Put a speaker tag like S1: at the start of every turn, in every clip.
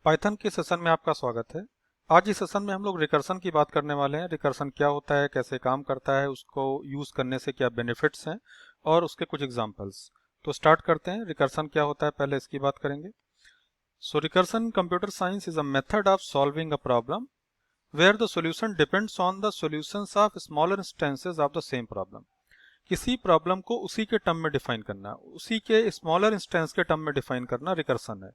S1: Python के session में आपका स्वागत है। आज इस सेशन में हम लोग रिकर्सन की बात करने वाले हैं। रिकर्सन क्या होता है, कैसे काम करता है, उसको यूज़ करने से क्या बेनिफिट्स हैं और उसके कुछ एग्जांपल्स। तो स्टार्ट करते हैं। रिकर्सन क्या होता है पहले इसकी बात करेंगे। So recursion computer science is a method of solving a problem where the solution depends on the solutions of smaller instances of the same problem. किसी प्रॉब्लम को उसी के टर्म में डिफाइन करना, उसी के स्मॉलर इंस्टेंस के टर्म में डिफाइन करना रिकर्सन है।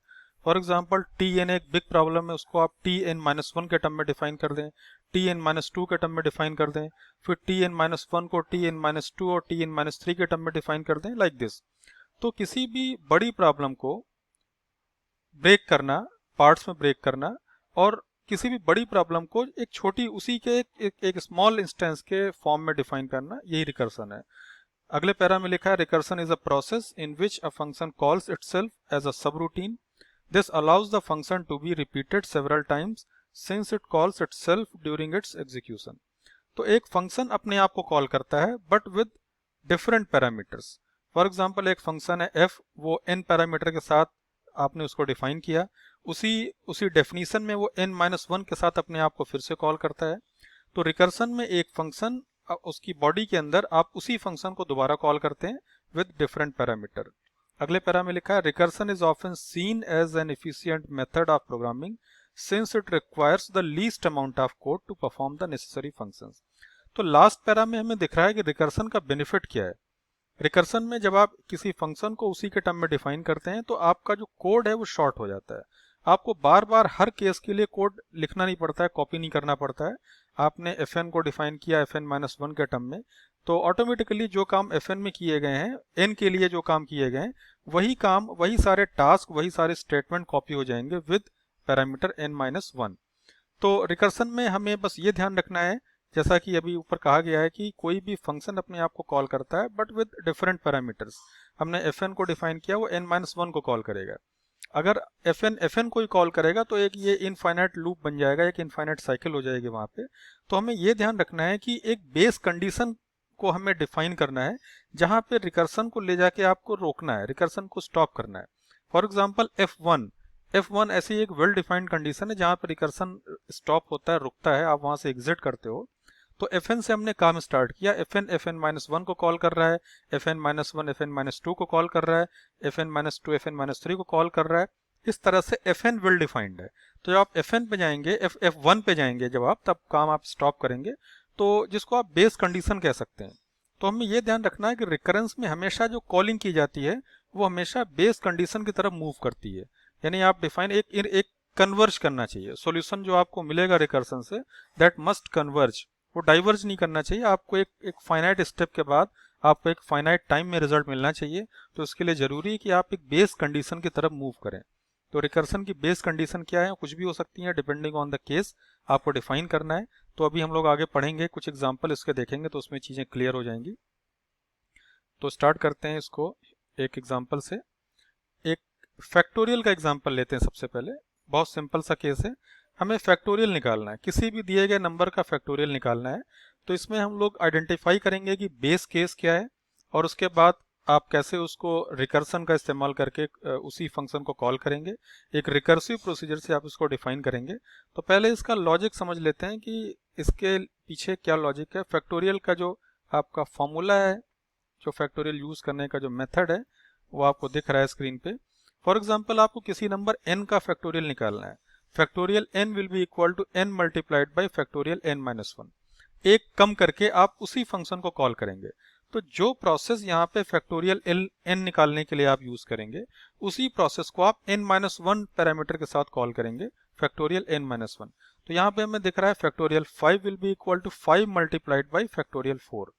S1: फॉर एग्जाम्पल टी एन एक बिग प्रॉब्लम है, उसको आप टी एन माइनस वन के टर्म में डिफाइन कर दें, टी एन माइनस टू के टर्म में डिफाइन कर दें, फिर टी एन माइनस वन को टी एन माइनस टू और टी एन माइनस थ्री के टर्म में डिफाइन कर दें, लाइक दिस। तो किसी भी बड़ी प्रॉब्लम को ब्रेक करना, पार्ट्स में ब्रेक करना, और किसी भी बड़ी प्रॉब्लम को एक छोटी उसी के एक स्मॉल इंस्टेंस के फॉर्म में डिफाइन करना, यही रिकर्सन है। अगले पैरा में लिखा है recursion is a process in which a function calls itself as a subroutine. This allows the function to be repeated several times since it calls itself during its execution. तो एक function अपने आप को call करता है but with different parameters. For example एक function है f, वो n पैरामीटर के साथ आपने उसको डिफाइन किया, उसी उसी डेफिनेशन में वो n माइनस वन के साथ अपने आप को फिर से कॉल करता है। तो रिकर्सन में एक फंक्शन, उसकी बॉडी के अंदर आप उसी फंक्शन को दोबारा कॉल करते हैं विद डिफरेंट पैरामीटर। अगले पैरा में लिखा है recursion is often seen as an efficient method of programming since it requires the least amount of code to perform the necessary functions. तो लास्ट पैरा में हमें दिख रहा है कि रिकर्सन का बेनिफिट क्या है। रिकर्सन में जब आप किसी फंक्शन को उसी के टर्म में डिफाइन करते हैं तो आपका जो कोड है वो शॉर्ट हो जाता है। आपको बार बार हर केस के लिए कोड लिखना नहीं पड़ता है, कॉपी नहीं करना पड़ता है। आपने fn को डिफाइन किया fn माइनस वन के टर्म में, तो ऑटोमेटिकली जो काम fn में किए गए हैं, n के लिए जो काम किए गए हैं, वही काम, वही सारे टास्क, वही सारे स्टेटमेंट कॉपी हो जाएंगे with parameter n minus one. तो रिकर्सन में हमें बस ये ध्यान रखना है, जैसा कि अभी ऊपर कहा गया है कि कोई भी फंक्शन अपने आप को कॉल करता है बट विद डिफरेंट पैरामीटर्स। हमने fn को डिफाइन किया, वो n माइनस वन को कॉल करेगा। अगर fn कोई कॉल करेगा तो एक ये इनफाइनाइट लूप बन जाएगा, एक इनफाइनाइट साइकिल हो जाएगी वहां पे। तो हमें ये ध्यान रखना है कि एक बेस कंडीशन को हमें डिफाइन करना है जहां पे रिकर्सन को ले जाके आपको रोकना है, रिकर्सन को स्टॉप करना है। फॉर एग्जाम्पल F1 ऐसी एक वेल डिफाइंड कंडीशन है जहां पर रिकर्सन स्टॉप होता है, रुकता है, आप वहां से एग्जिट करते हो। तो Fn से हमने काम स्टार्ट किया, Fn माइनस वन को कॉल कर रहा है, Fn minus one Fn minus two को कॉल कर रहा है, Fn minus two Fn minus three को कॉल कर रहा है। इस तरह से Fn वेल डिफाइंड है। तो जब आप Fn पे जाएंगे, F1 पे जाएंगे जब आप, तब काम आप स्टॉप करेंगे, तो जिसको आप बेस कंडीशन कह सकते हैं। तो हमें ये ध्यान रखना है कि रिकरेंस में हमेशा जो कॉलिंग की जाती है वो हमेशा बेस कंडीशन की तरफ मूव करती है। यानी आप डिफाइन एक कन्वर्ज करना चाहिए, सॉल्यूशन जो आपको मिलेगा रिकर्सन से, दैट मस्ट कन्वर्ज, वो डाइवर्ज नहीं करना चाहिए। आपको एक फाइनाइट स्टेप के बाद आपको एक फाइनाइट टाइम में रिजल्ट मिलना चाहिए। तो इसके लिए जरूरी है कि आप एक बेस कंडीशन की तरफ मूव करें। तो रिकर्सन की बेस कंडीशन क्या है, कुछ भी हो सकती है, डिपेंडिंग ऑन द केस आपको डिफाइन करना है। तो अभी हम लोग आगे पढ़ेंगे, कुछ एग्जाम्पल इसके देखेंगे तो उसमें चीजें क्लियर हो जाएंगी। तो स्टार्ट करते हैं इसको एक एग्जाम्पल से। एक फैक्टोरियल का एग्जाम्पल लेते हैं सबसे पहले। बहुत सिंपल सा केस है, हमें फैक्टोरियल निकालना है, किसी भी दिए गए नंबर का फैक्टोरियल निकालना है। तो इसमें हम लोग आइडेंटिफाई करेंगे कि बेस केस क्या है, और उसके बाद आप कैसे उसको रिकर्सन का इस्तेमाल करके उसी फंक्शन को कॉल करेंगे। एक रिकर्सिव प्रोसीजर से आप इसको डिफाइन करेंगे। तो पहले इसका लॉजिक समझ लेते हैं कि इसके पीछे क्या लॉजिक है। फैक्टोरियल का जो आपका फॉर्मूला है, जो फैक्टोरियल यूज करने का जो मेथड है, वो आपको दिख रहा है स्क्रीन पे। फॉर एग्जाम्पल आपको किसी नंबर n का फैक्टोरियल निकालना है। Factorial n will be equal to n multiplied by factorial n minus one. एक कम करके आप उसी फंक्शन को कॉल करेंगे। तो जो प्रोसेस यहाँ पे फैक्टोरियल n निकालने के लिए आप यूज करेंगे, उसी प्रोसेस को आप n माइनस वन पैरामीटर के साथ कॉल करेंगे, फैक्टोरियल n माइनस वन। तो यहाँ पे हमें दिख रहा है factorial 5 will be equal to 5 multiplied by factorial 4।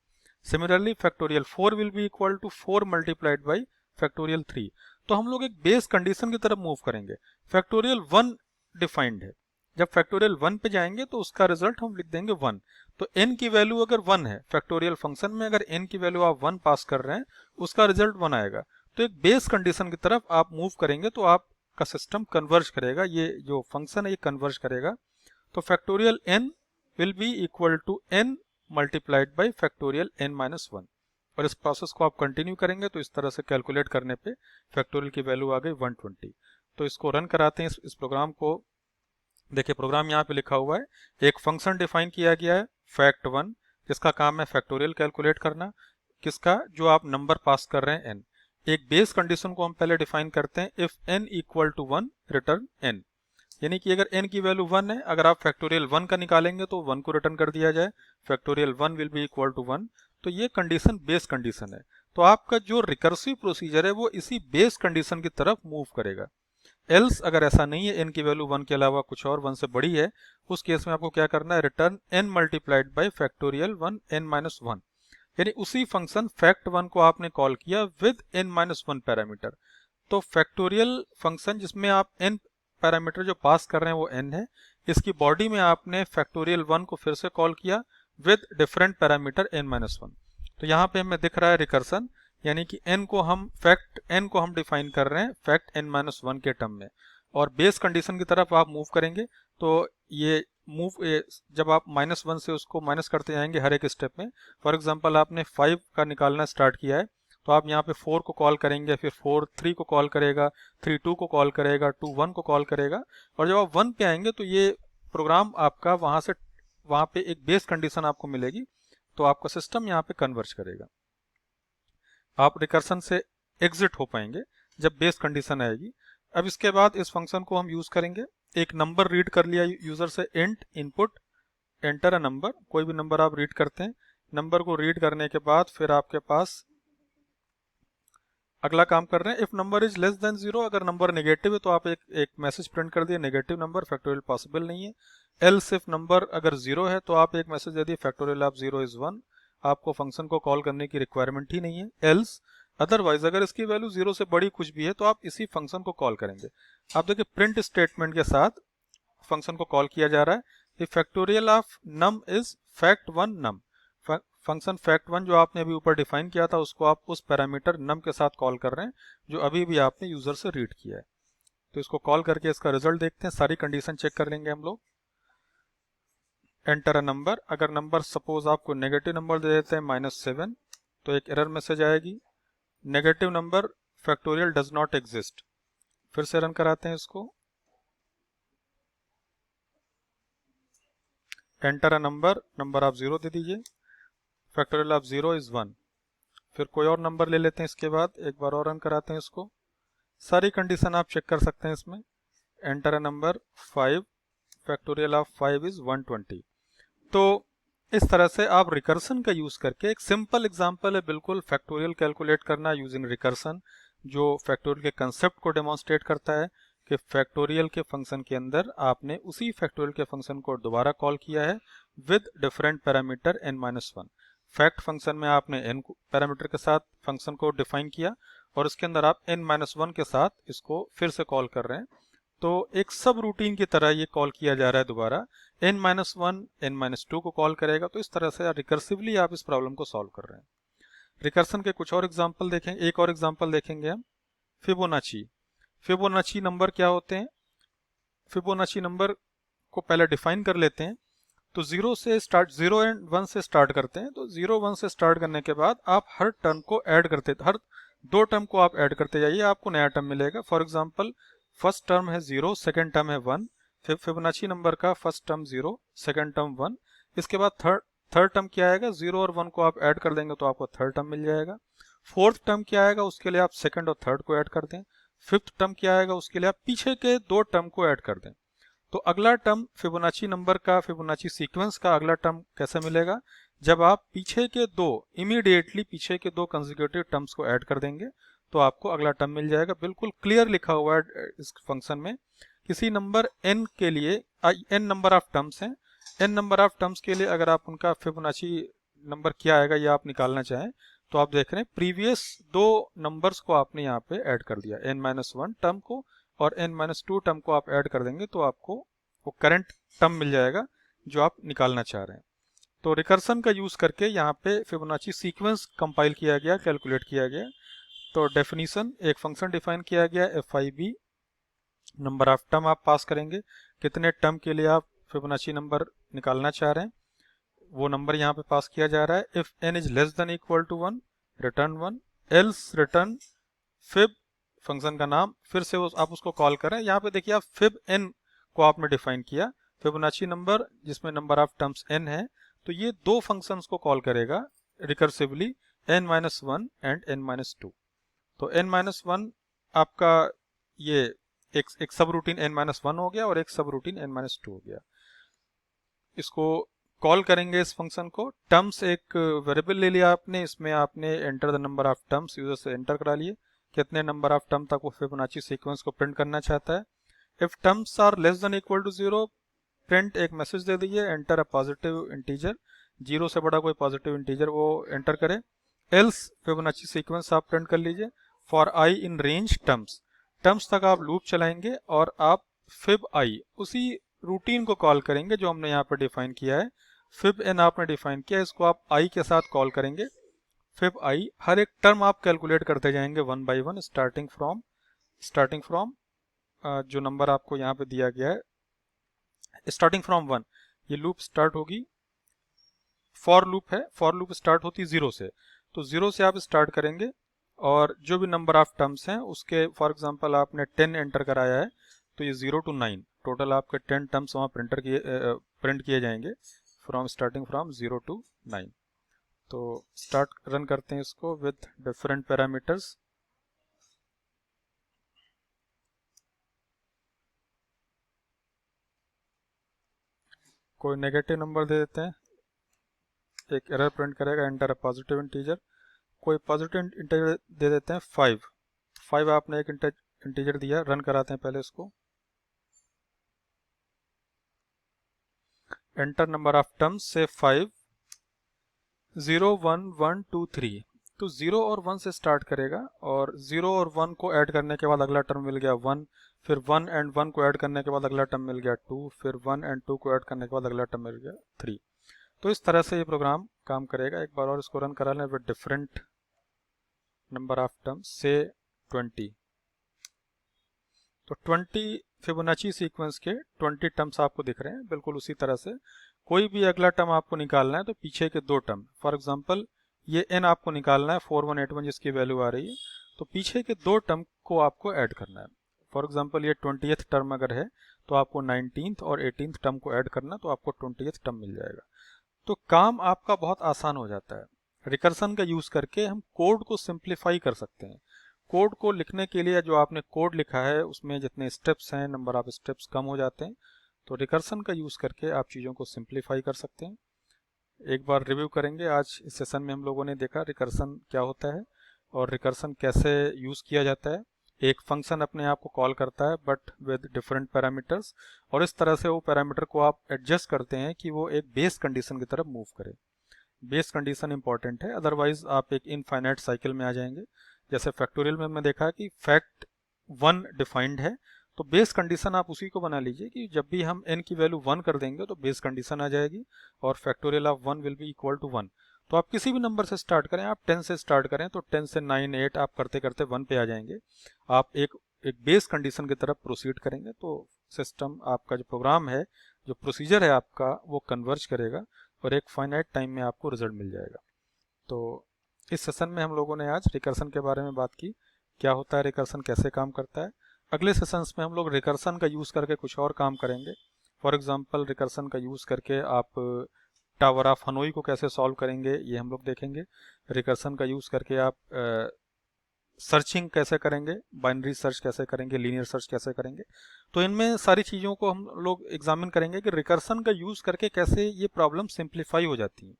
S1: Similarly factorial 4 will be equal to 4 multiplied by factorial 3। तो हम लोग एक बेस कंडीशन की तरफ मूव करेंगे। फैक्टोरियल 1 डिफाइंड है, जब फैक्टोरियल 1 पे जाएंगे तो उसका रिजल्ट हम लिख देंगे 1। तो n की वैल्यू अगर 1 है फैक्टोरियल फंक्शन में, अगर n की वैल्यू आप 1 पास कर रहे हैं, उसका रिजल्ट 1 आएगा। तो एक बेस कंडीशन की तरफ आप मूव करेंगे तो आपका सिस्टम कन्वर्ज करेगा, ये जो फंक्शन है ये कन्वर्ज करेगा। तो factorial n will be equal to n multiplied by factorial n minus one. और इस प्रोसेस को आप कंटिन्यू करेंगे तो इस तरह से कैलकुलेट करने पे फैक्टोरियल की वैल्यू आ गई 120। तो इसको रन कराते हैं इस प्रोग्राम को। देखिए प्रोग्राम यहाँ पे लिखा हुआ है, एक फंक्शन डिफाइन किया गया है fact1, जिसका काम है फैक्टोरियल कैलकुलेट करना, किसका, जो आप नंबर पास कर रहे हैं n। एक बेस कंडीशन को हम पहले डिफाइन करते हैं, if n equal to 1 return n, यानी कि अगर n की वैल्यू 1 है, अगर आप फैक्टोरियल 1 का निकालेंगे तो 1 को रिटर्न कर दिया जाए, factorial 1 will be equal to 1। तो ये कंडीशन बेस कंडीशन है। तो आपका जो रिकर्सिव प्रोसीजर है वो इसी बेस कंडीशन की तरफ मूव करेगा। एल्स अगर ऐसा नहीं है, n की वैल्यू 1 के अलावा कुछ और 1 से बड़ी है, उस केस में आपको क्या करना है, return n multiplied by factorial 1 n minus 1, यानी उसी फंक्शन fact1 को आपने कॉल किया विद n माइनस 1 पैरामीटर। तो फैक्टोरियल फंक्शन जिसमें आप n पैरामीटर जो पास कर रहे हैं वो n है, इसकी बॉडी में आपने फैक्टोरियल 1 को फिर से कॉल किया with different parameter n minus 1। तो यहाँ पे हमें दिख रहा है रिकर्सन, यानी कि n को हम डिफाइन कर रहे हैं फैक्ट n माइनस 1 के टर्म में, और बेस कंडीशन की तरफ आप मूव करेंगे। तो ये जब आप -1 से उसको माइनस करते जाएंगे हर एक स्टेप में। फॉर एग्जांपल आपने 5 का निकालना स्टार्ट किया है, तो आप यहाँ पे 4 को कॉल करेंगे, फिर 4 3 को कॉल करेगा, 3 2 को कॉल करेगा, 2 1 को कॉल करेगा, और जब आप 1 पे आएंगे तो ये प्रोग्राम आपका वहाँ पे एक बेस कंडीशन आपको मिलेगी, तो आपका सिस्टम यहाँ पे कन्वर्ज करेगा। आप रिकर्सन से एग्जिट हो पाएंगे जब बेस कंडीशन आएगी। अब इसके बाद इस फंक्शन को हम यूज करेंगे, एक नंबर रीड कर लिया यूजर से, int input enter a number, कोई भी नंबर आप रीड करते हैं, नंबर को रीड करने के बाद फिर आपके पास अगला काम कर रहे हैं, if number is less then 0, अगर नंबर नेगेटिव है तो आप एक मैसेज प्रिंट कर दिए, नेगेटिव नंबर फैक्टोरियल पॉसिबल नहीं है। एल्स इफ नंबर अगर 0 है तो आप एक मैसेज दे दिए, फैक्टोरियल ऑफ 0 इज 1, आपको फंक्शन को कॉल करने की रिक्वायरमेंट ही नहीं है। एल्स अदरवाइज अगर इसकी वैल्यू 0 से बड़ी कुछ भी है तो आप इसी फंक्शन को कॉल करेंगे। आप देखिए प्रिंट स्टेटमेंट के साथ फंक्शन को कॉल किया जा रहा है, if factorial of num is fact1 num, function fact1 जो आपने अभी ऊपर डिफाइन किया था उसको आप उस पैरामीटर नम के साथ कॉल कर रहे हैं जो अभी भी आपने यूजर से रीड किया है। तो इसको कॉल करके इसका रिजल्ट देखते हैं, सारी कंडीशन चेक कर लेंगे हम लोग। एंटर अ नंबर, अगर नंबर सपोज आपको नेगेटिव नंबर दे देते हैं -7, तो एक एरर मैसेज आएगी, negative number factorial does not exist. फिर से रन कराते हैं इसको, एंटर अ नंबर आप 0 दे दीजिए, फैक्टोरियल ऑफ 0 इज 1। फिर कोई और नंबर ले लेते हैं, इसके बाद एक बार और रन कराते हैं इसको, सारी कंडीशन आप चेक कर सकते हैं इसमें। Enter a number 5, factorial of 5 is 120। तो इस तरह से आप रिकर्सन का यूज करके, एक सिंपल एग्जांपल है बिल्कुल, फैक्टोरियल कैलकुलेट करना यूजिंग रिकर्सन, जो फैक्टोरियल के कंसेप्ट को डेमोन्स्ट्रेट करता है कि फैक्टोरियल के फंक्शन के अंदर आपने उसी फैक्टोरियल के फंक्शन को दोबारा कॉल किया है with different parameter n-1। Fact function में आपने n पैरामीटर के साथ फंक्शन को डिफाइन किया और इसके अंदर आप n-1 के साथ इसको फिर से कॉल कर रहे हैं। तो एक सब रूटीन की तरह ये कॉल किया जा रहा है दोबारा, n-1 n-2 को कॉल करेगा। तो इस तरह से रिकर्सिवली आप इस प्रॉब्लम को सॉल्व कर रहे हैं। रिकर्सन के कुछ और एग्जांपल देखेंगे, एक और एग्जांपल देखेंगे हम, फिबोनाची नंबर क्या होते हैं। फिबोनाची नंबर को पहले डिफाइन कर लेते हैं। तो 0 एंड 1 से स्टार्ट करते हैं। तो 0 1 से स्टार्ट करने के बाद आप हर टर्म को ऐड करते, हर 2 टर्म को आप ऐड करते जाइए, आपको नया टर्म मिलेगा। फॉर एग्जांपल फर्स्ट टर्म है 0, सेकंड टर्म है 1, फिबोनाची नंबर का फर्स्ट टर्म 0, सेकंड टर्म 1, इसके बाद थर्ड टर्म क्या आएगा, 0 और 1 को आप ऐड कर देंगे तो आपको थर्ड टर्म मिल जाएगा। फोर्थ टर्म क्या आएगा, उसके लिए आप सेकंड और थर्ड को ऐड कर दें। फिफ्थ टर्म क्या आएगा, उसके लिए आप पीछे के 2 टर्म को ऐड कर दें। तो अगला टर्म फिबोनाची नंबर का, फिबोनाची सीक्वेंस का अगला टर्म कैसे मिलेगा, जब आप इमीडिएटली पीछे के 2 कंसेक्यूटिव टर्म्स को ऐड कर देंगे तो आपको अगला टर्म मिल जाएगा। बिल्कुल क्लियर लिखा हुआ है इस फंक्शन में। किसी नंबर n के लिए n नंबर ऑफ टर्म्स हैं, n नंबर ऑफ टर्म्स के लिए अगर आप उनका फिबोनाची नंबर क्या आएगा ये आप निकालना चाहें तो आप देख रहे हैं प्रीवियस 2 नंबर्स को आपने यहाँ पे ऐड कर दिया, n-1 टर्म को और n-2 टर्म को आप ऐड कर देंगे तो आपको वो करंट टर्म मिल जाएगा जो आप निकालना चाह रहे हैं। तो रिकर्सन का यूज करके यहाँ पे फिबोनाची सीक्वेंस कंपाइल किया गया, कैलकुलेट किया गया। तो डेफिनेशन, एक फंक्शन डिफाइन किया गया FIB, नंबर ऑफ टर्म आप पास करेंगे, कितने टर्म के लिए आप फिबोनाची नंबर निकालना चाह रहे हैं वो नंबर यहाँ पे पास किया जा रहा है। If n is less than equal to 1 return 1, else return fib function का नाम, फिर से आप उसको कॉल करें। यहाँ पे देखिए आप फिब n को आपने डिफाइन किया, फिबोनाची नंबर जिसमें नंबर ऑफ टर्म्स n है, तो ये दो फंक्शंस को कॉल करेगा रिकर्सिवली, n-1 एंड n-2। तो n-1 आपका ये एक सब रूटीन n-1 हो गया और एक सब रूटीन n-2 हो गया। इसको कॉल करेंगे इस फंक्शन को। टर्म्स एक वेरिएबल ले लिया आपने, इसमें आपने enter the number of terms user से एंटर करा लिए, कितने नंबर ऑफ टर्म तक वो फिबोनाची सीक्वेंस को प्रिंट करना चाहता है। If terms are less than equal to 0, print एक मैसेज दे दीजिए, एंटर अ पॉजिटिव इंटीजर, 0 से बड़ा कोई पॉजिटिव इंटीजर वो एंटर करे। एल्स फिबोनाची सीक्वेंस आप प्रिंट कर लीजिए। For i in range terms, terms तक आप लूप चलाएंगे और आप फिब आई उसी रूटीन को कॉल करेंगे जो हमने यहाँ पर डिफाइन किया है। फिब एन आपने डिफाइन किया, इसको आप आई के साथ कॉल करेंगे। फिब आई, हर एक टर्म आप कैलकुलेट करते जाएंगे 1 बाई 1, स्टार्टिंग फ्रॉम जो नंबर आपको यहाँ पे दिया गया है, स्टार्टिंग फ्रॉम 1। ये लूप स्टार्ट होगी, फॉर लूप है, फॉर लूप स्टार्ट होती 0 से, तो 0 से आप स्टार्ट करेंगे और जो भी नंबर ऑफ टर्म्स हैं उसके, फॉर एग्जांपल आपने 10 एंटर कराया है, तो ये 0 to 9 टोटल आपके 10 टर्म्स वहाँ प्रिंट किए जाएंगे स्टार्टिंग फ्रॉम 0 to 9। तो स्टार्ट रन करते हैं इसको विथ डिफरेंट पैरामीटर्स। कोई नेगेटिव नंबर दे देते हैं, एक एरर प्रिंट करेगा, एंटर अ पॉजिटिव इंटीजर। कोई पॉजिटिव इंटीजर दे देते हैं 5 आपने एक इंटीजर दिया, रन कराते हैं पहले इसको। एंटर नंबर ऑफ टर्म्स से 5, 0 1 1 2 3, तो 0 और 1 से स्टार्ट करेगा और 0 और 1 को ऐड करने के बाद अगला टर्म मिल गया 1, फिर 1 एंड 1 को ऐड करने के बाद अगला टर्म मिल गया 2, फिर 1 एंड 2 को ऐड करने के बाद अगला टर्म मिल गया 3। तो इस तरह से ये प्रोग्राम काम करेगा। एक बार और इसको रन करा लें with different number of terms से 20। तो 20 फिबोनाची सीक्वेंस के 20 टर्म्स आपको दिख रहे हैं। बिल्कुल उसी तरह से कोई भी अगला टर्म आपको निकालना है तो पीछे के दो टर्म, फॉर एग्जांपल ये n आपको निकालना है 4181 जिसकी वैल्यू आ रही है, तो पीछे के दो टर्म को आपको ऐड करना है। फॉर एग्जांपल ये 20th टर्म अगर है तो आपको 19th और 18th टर्म को ऐड करना, तो आपको 20th टर्म मिल जाएगा। तो काम आपका बहुत आसान हो जाता है। रिकर्सन का यूज़ करके हम कोड को सिंप्लीफाई कर सकते हैं। कोड को लिखने के लिए जो आपने कोड लिखा है उसमें जितने स्टेप्स हैं, नंबर ऑफ स्टेप्स कम हो जाते हैं। तो रिकर्सन का यूज़ करके आप चीज़ों को सिंप्लीफाई कर सकते हैं। एक बार रिव्यू करेंगे। आज इस सेशन में हम लोगों ने देखा रिकर्सन क्या होता है और रिकर्सन कैसे यूज़ किया जाता है। एक फंक्शन अपने आप को कॉल करता है बट विद डिफरेंट पैरामीटर्स, और इस तरह से वो पैरामीटर को आप एडजस्ट करते हैं कि वो एक बेस कंडीशन की तरफ मूव करे। बेस कंडीशन इंपॉर्टेंट है, अदरवाइज आप एक इनफाइनाइट साइकिल में आ जाएंगे। जैसे फैक्टोरियल में हमने देखा कि फैक्ट 1 डिफाइंड है, तो बेस कंडीशन आप उसी को बना लीजिए कि जब भी हम n की वैल्यू 1 कर देंगे तो बेस कंडीशन आ जाएगी और factorial of 1 will be equal to 1। तो आप किसी भी नंबर से स्टार्ट करें, आप 10 से स्टार्ट करें तो 10 से 9 8 आप करते करते 1 पे आ जाएंगे। आप एक बेस कंडीशन की तरफ प्रोसीड करेंगे तो सिस्टम आपका जो प्रोग्राम है, जो प्रोसीजर है आपका, वो कन्वर्ज करेगा और एक फाइनाइट टाइम में आपको रिजल्ट मिल जाएगा। तो इस सेशन में हम लोगों ने आज रिकर्सन के बारे में बात की, क्या होता है रिकर्सन, कैसे काम करता है। अगले सेशंस में हम लोग रिकर्सन का यूज़ करके कुछ और काम करेंगे। फॉर एग्जांपल रिकर्सन का यूज़ करके आप टावर ऑफ हनोई को कैसे सॉल्व करेंगे, ये हम लोग देखेंगे। रिकर्सन का यूज़ करके आप सर्चिंग कैसे करेंगे, बाइनरी सर्च कैसे करेंगे, लीनियर सर्च कैसे करेंगे। तो इनमें सारी चीज़ों को हम लोग एग्जामिन करेंगे कि रिकर्सन का यूज़ करके कैसे ये प्रॉब्लम सिंप्लीफाई हो जाती है।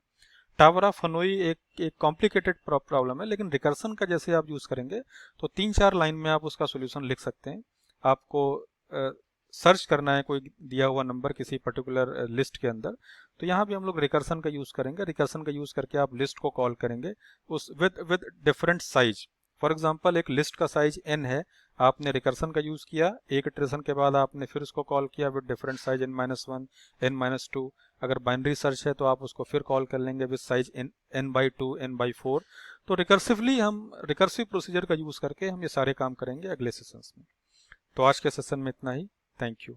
S1: टावर ऑफ हनोई एक कॉम्प्लिकेटेड प्रॉब्लम है, लेकिन रिकर्सन का जैसे आप यूज़ करेंगे तो 3-4 लाइन में आप उसका सोल्यूशन लिख सकते हैं। आपको सर्च करना है कोई दिया हुआ नंबर किसी पर्टिकुलर लिस्ट के अंदर, तो यहाँ भी हम लोग रिकर्सन का यूज़ करेंगे। रिकर्सन का यूज़ करके आप लिस्ट को कॉल करेंगे उस with different size. For example एक लिस्ट का साइज n है, आपने रिकर्सन का यूज़ किया, एक इटरेशन के बाद आपने फिर उसको कॉल किया with different size n-1 n-2। अगर बाइनरी सर्च है तो आप उसको फिर कॉल कर लेंगे विद साइज n/2 n/4। तो रिकर्सिवली हम रिकर्सिव प्रोसीजर का यूज़ करके हम ये सारे काम करेंगे अगले सेशंस में। तो आज के सेशन में इतना ही। Thank you.